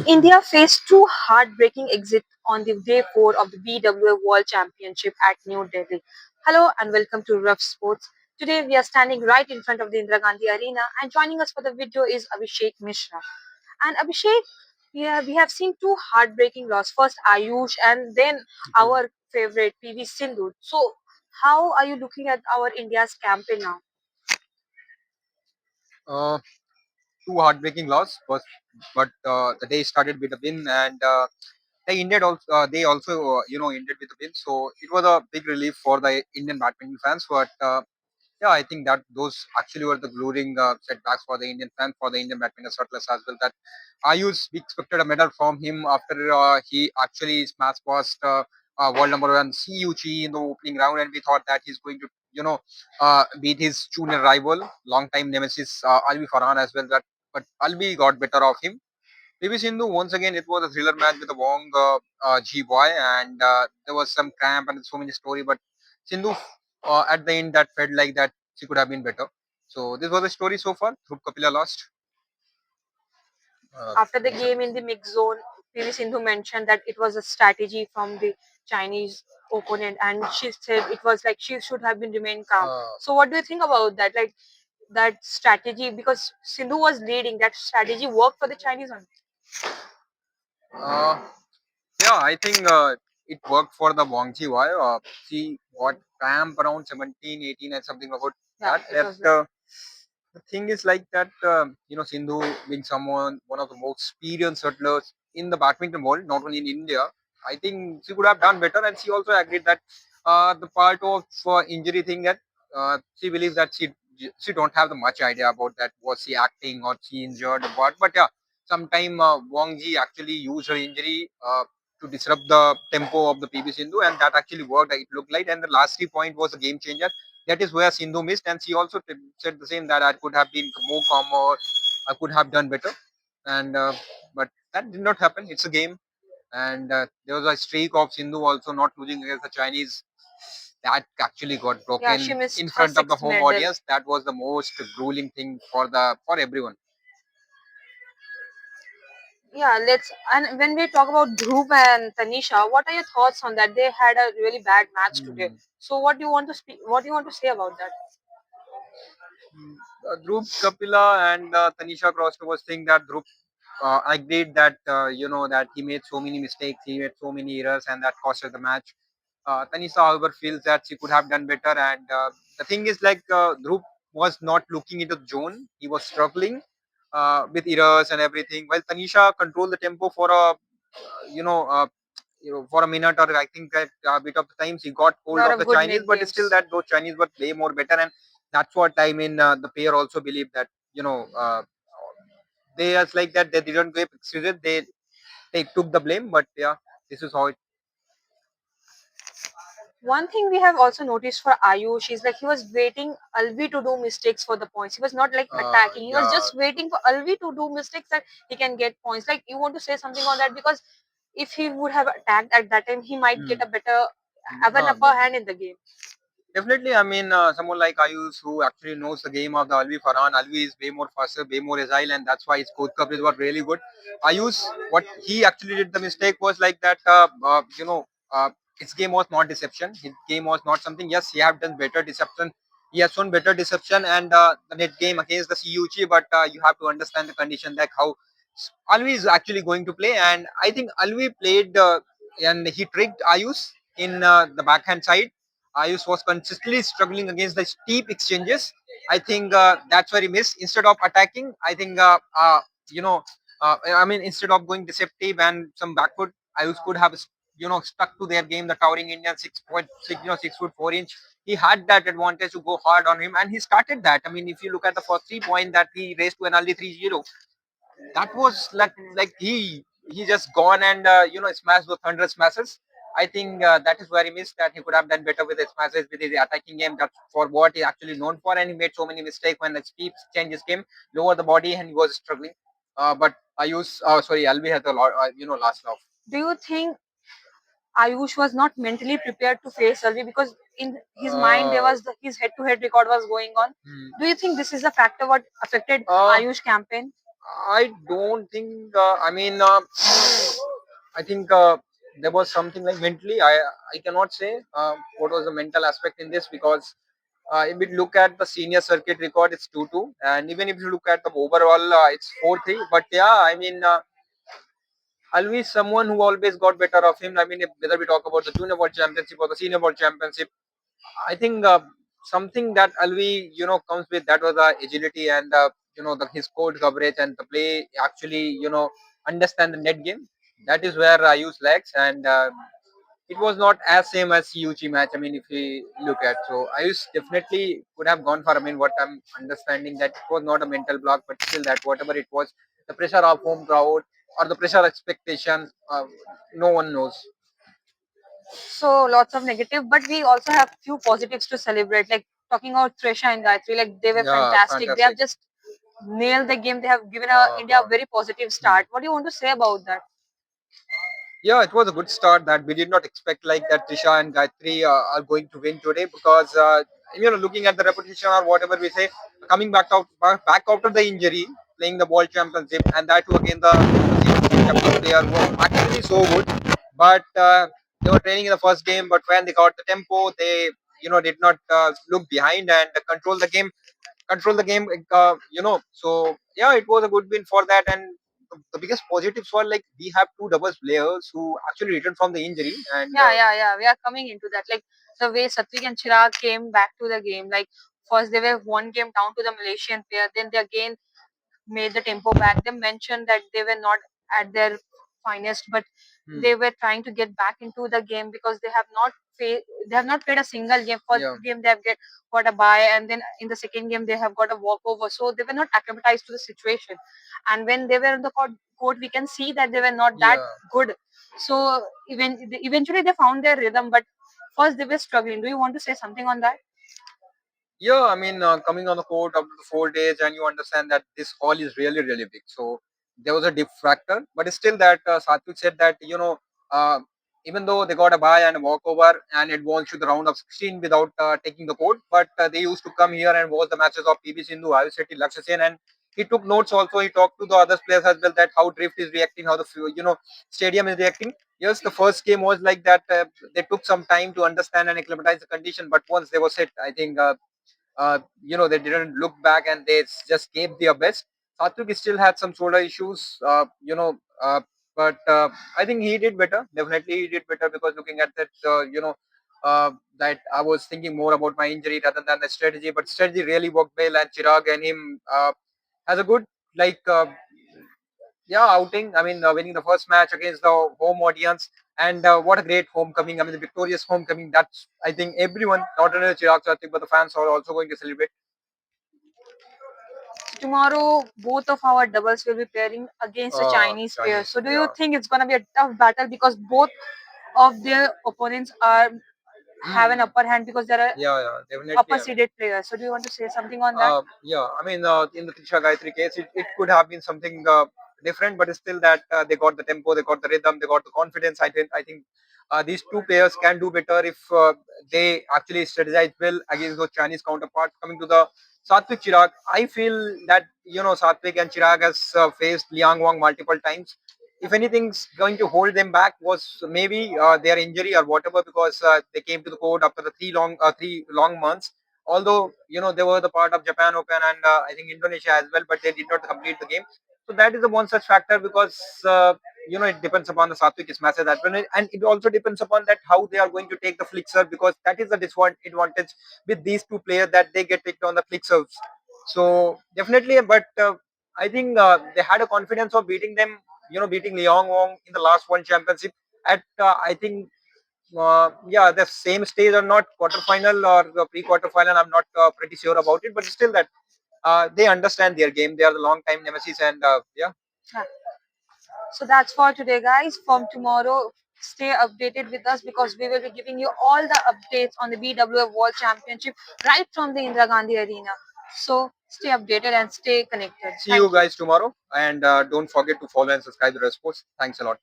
India faced two heartbreaking exits on the day 4 of the BWA World Championship at New Delhi. Hello and welcome to Revsportz. Today we are standing right in front of the Indira Gandhi Arena and joining us for the video is Abhishek Mishra. And Abhishek, we have seen two heartbreaking losses. First Ayush and then our favorite PV Sindhu. So how are you looking at our India's campaign now? Uh, Two heartbreaking loss, but the day started with a win, and they also ended with a win. So it was a big relief for the Indian badminton fans. But yeah, I think that those actually were the glaring setbacks for the Indian fans, for the Indian badminton circles as well. That Ayush, we expected a medal from him after he actually smashed past world number one Siu Chi in the opening round, and we thought that he's going to beat his junior rival, long time nemesis Alvi Farhan as well. But Alvi got better of him. PV Sindhu, once again, it was a thriller match with a Wong G boy, and there was some cramp and so many story. But Sindhu, at the end, that felt like that she could have been better. So this was the story so far. Dhruv Kapila lost. After the game in the mixed zone, PV Sindhu mentioned that it was a strategy from the Chinese opponent, and she said it was like she should have been remain calm. So, what do you think about that? Like that strategy, because Sindhu was leading, that strategy worked for the Chinese one. Uh, yeah, I think it worked for the Wong Chi boy. She got cramp around 17, 18 and something about Yeah, that. it was like The thing is like that, Sindhu being one of the most experienced hurdlers in the badminton world, not only in India, I think she could have done better. And she also agreed that the part of injury thing that she believes that she don't have the much idea about that. Was she acting or she injured or what? But yeah, sometime Wang Ji actually used her injury to disrupt the tempo of the PB Sindhu, and that actually worked. It looked like, and the last 3 point was a game changer. That is where Sindhu missed, and she also said the same that I could have been more calmer, I could have done better, and but that did not happen. It's a game, and there was a streak of Sindhu also not losing against the Chinese. That actually got yeah, she broken missed in her front of the sixth home medal. audience. That was the most grueling thing for everyone. Yeah, let's. And when we talk about Dhruv and Tanisha, what are your thoughts on that? They had a really bad match today. Hmm. So, what do you want to speak? What do you want to say about that? Dhruv Kapila and Tanisha Crosstow was saying that Dhruv agreed that that he made so many mistakes, he made so many errors, and that costed the match. Tanisha, however, feels that she could have done better, and the thing is like Dhruv was not looking into the zone; he was struggling with errors and everything. While Tanisha controlled the tempo for you know. Uh, for a minute, or I think that a bit of the times he got hold Lot of of the good Chinese, mid but still games. that those Chinese were way more better, and that's what I mean. The pair also believe that they just like that they didn't give excuses. They took the blame, but yeah, this is how it. One thing we have also noticed for Ayush is like he was waiting Alvi to do mistakes for the points. He was not like attacking. He was Yeah. just waiting for Alvi to do mistakes that he can get points. Like you want to say something on that because if he would have attacked at that time, he might get Hmm. a better have an Uh, upper hand in the game. Definitely, I mean, someone like Ayush who actually knows the game of the Alvi Farhan. Alvi is way more faster, way more agile, and that's why his coach coverage was really good. Ayush, what he actually did the mistake was like that, his game was not deception. His game was not something. Yes, he have done better deception. He has shown better deception and the net game against the CUG, but you have to understand the condition like how Alvi is actually going to play, and I think Alvi played and he tricked Ayush in the backhand side. Ayush was consistently struggling against the steep exchanges. I think that's where he missed. Instead of attacking, I think instead of going deceptive and some backward, Ayush could have stuck to their game. The towering Indian 6.6, 6'4" he had that advantage to go hard on him, and he started that. I mean, if you look at the first 3 point that he raised to an early 3-0, that was like he just gone and smashed with 100 smashes. I think that is where he missed that he could have done better with his smashes with his attacking game. That's for what he's actually known for, and he made so many mistakes when the speed changes came lower the body and he was struggling. But Alvi has a lot, last laugh. Do you think Ayush was not mentally prepared to face Alvi because in his mind there Uh, was his head-to-head record was going on? hmm. Do you think this is a factor what affected uh, Ayush campaign? I don't think. I think there was something like mentally. I cannot say what was the mental aspect in this because if we look at the senior circuit record, it's 2-2, and even if you look at the overall, it's 4-3. But yeah, always someone who always got better of him. Whether we talk about the junior world championship or the senior world championship, I think something that Alvi, comes with that was the agility and his code coverage and the play actually, understand the net game. That is where I use legs and it was not as same as Yuchi match. If we look at so Ayush definitely could have gone for. What I'm understanding that it was not a mental block, but still that whatever it was, the pressure of home crowd or the pressure expectation, no one knows. So lots of negative, but we also have few positives to celebrate. Like talking about Tresha and Gayatri, like they were Yeah, fantastic. They have fantastic. just nailed the game. They have given India a God. very positive Hmm. start. What do you want to say about that? Yeah, it was a good start that we did not expect like that Trisha and Gayatri are going to win today because looking at the reputation or whatever we say, coming back after the injury, playing the world championship and that too again the Japanese player were actually so good, but they were training in the first game, but when they got the tempo, they did not look behind and control the game. So yeah, it was a good win for that. And the biggest positives were like we have two doubles players who actually returned from the injury, and Yeah. We are coming into that. Like the way Satwik and Chirag came back to the game. Like first they were one game down to the Malaysian player, then they again made the tempo back. They mentioned that they were not at their finest, but hmm, they were trying to get back into the game because they have not played a single game. First yeah, game they have got a bye, and then in the second game they have got a walkover. So they were not acclimatized to the situation. And when they were in the court, we can see that they were not that yeah. good. So eventually they found their rhythm, but first they were struggling. Do you want to say something on that? Yeah, coming on the court after the 4 days, and you understand that this all is really, really big. So there was a dip factor, but it's still that Satwik said that uh, even though they got a bye and a walkover and advanced to the round of 16 without taking the court, but they used to come here and watch the matches of PB Sindhu, Ayush, Shetty, Lakshya, and he took notes also. He talked to the other players as well that how Drift is reacting, how the stadium is reacting. Yes, the first game was like that. They took some time to understand and acclimatize the condition, but once they were set, I think. They didn't look back and they just gave their best. Satwik still had some shoulder issues, but I think he did better. Definitely, he did better because looking at that, that I was thinking more about my injury rather than the strategy. But strategy really worked well, and Chirag and him has a good like outing. Winning the first match against the home audience, and what a great homecoming. The victorious homecoming. That's I think everyone, not only the Chirag Satik, but the fans are also going to celebrate. Tomorrow, both of our doubles will be pairing against a Chinese pair. Chinese, So, do you yeah. think it's gonna be a tough battle because both of their opponents are have an Hmm. upper hand because they're Yeah, definitely. upper seeded players? So, do you want to say something on that? Yeah, in the Trisha Gayatri case, it could have been something different, but it's still that they got the tempo, they got the rhythm, they got the confidence. I think these two players can do better if they actually strategize well against those Chinese counterparts. Coming to the Satwik Chirag, I feel that Satwik and Chirag has faced Liang Wang multiple times. If anything's going to hold them back was maybe their injury or whatever, because they came to the court after the 3 long months, although they were the part of Japan Open and I think Indonesia as well, but they did not complete the game. So that is the one such factor because it depends upon the Satwik matches as well, and it also depends upon that how they are going to take the flick serve, because that is the disadvantage with these two players, that they get picked on the flick serves. So definitely, but I think they had a confidence of beating them, beating Liang Wong in the last one championship at I think yeah, the same stage or not, quarterfinal or the pre-quarter final. I'm not pretty sure about it, but still that they understand their game. They are the long time nemesis, and yeah. Yeah. So that's for today, guys. From tomorrow, stay updated with us because we will be giving you all the updates on the BWF World Championship right from the Indira Gandhi Arena. So stay updated and stay connected. See you Thank you. guys tomorrow, and don't forget to follow and subscribe to Revsportz. Thanks a lot.